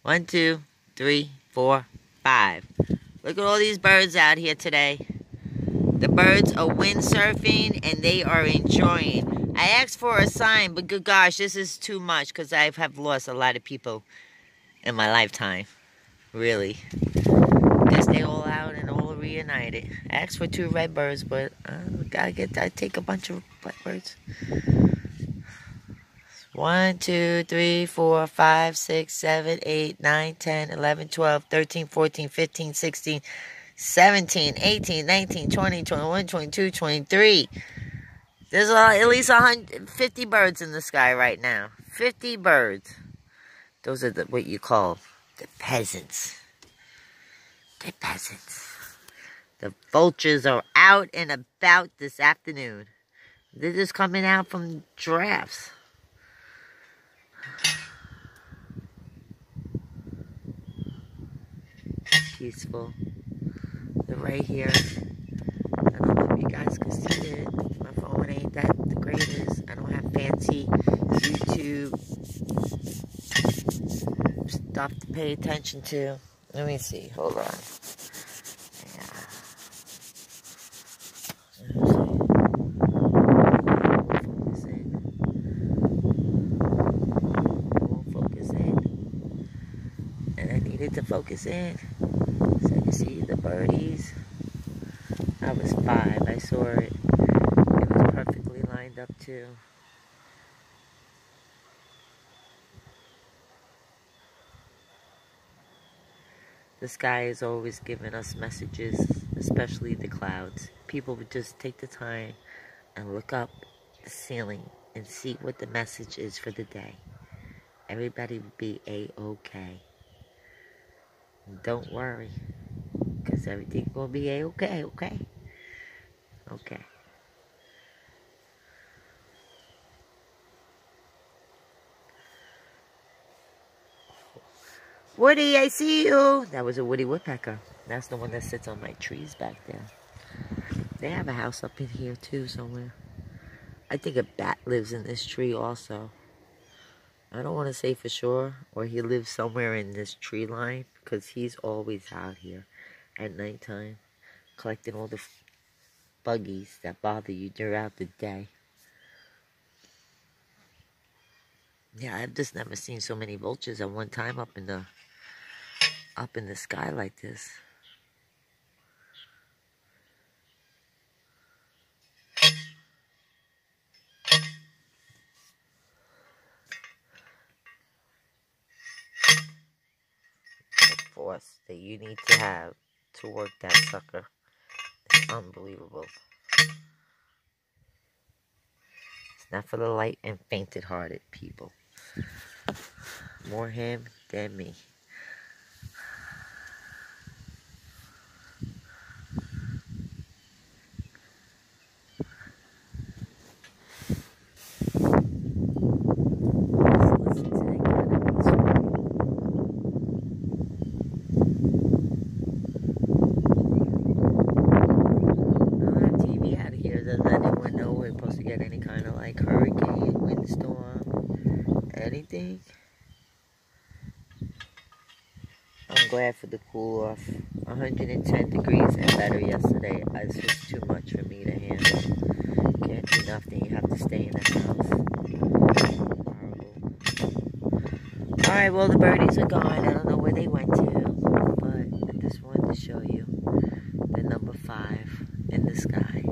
1, 2, 3, 4, 5. Look at all these birds out here today. The birds are windsurfing and they are enjoying. I asked for a sign, but good gosh, this is too much because I have lost a lot of people in my lifetime. Really. Guess they all out and all reunited. I asked for 2 red birds, but I take a bunch of black birds. 1, 2, 3, 4, 5, 6, 7, 8, 9, 10, 11, 12, 13, 14, 15, 16, 17, 18, 19, 20, 21, 22, 23. There's at least 150 birds in the sky right now. 50 birds. Those are what you call the peasants. The peasants. The vultures are out and about this afternoon. They're just coming out from giraffes. Peaceful. They're right here. I don't know if you guys can see it. My phone ain't that the greatest. I don't have fancy YouTube stuff to pay attention to. Let me see. Hold on. To focus in so you see the birdies. I was 5. I saw it. It was perfectly lined up too. The sky is always giving us messages, especially the clouds. People would just take the time and look up the ceiling and see what the message is for the day. Everybody would be A-okay. Don't worry, because everything's going to be A-okay, okay? Okay. Woody, I see you. That was a woody woodpecker. That's the one that sits on my trees back there. They have a house up in here too somewhere. I think a bat lives in this tree also. I don't want to say for sure, or he lives somewhere in this tree line, because he's always out here at nighttime collecting all the buggies that bother you throughout the day. Yeah, I've just never seen so many vultures at one time up in the sky like this. Force that you need to have to work that sucker. It's unbelievable. It's not for the light and fainted-hearted people. More him than me. Hurricane, windstorm, anything. I'm glad for the cool off. 110 degrees and better yesterday. It's just too much for me to handle. Can't do nothing. You have to stay in the house. Horrible. Alright, well the birdies are gone. I don't know where they went to. But I just wanted to show you the number 5 in the sky.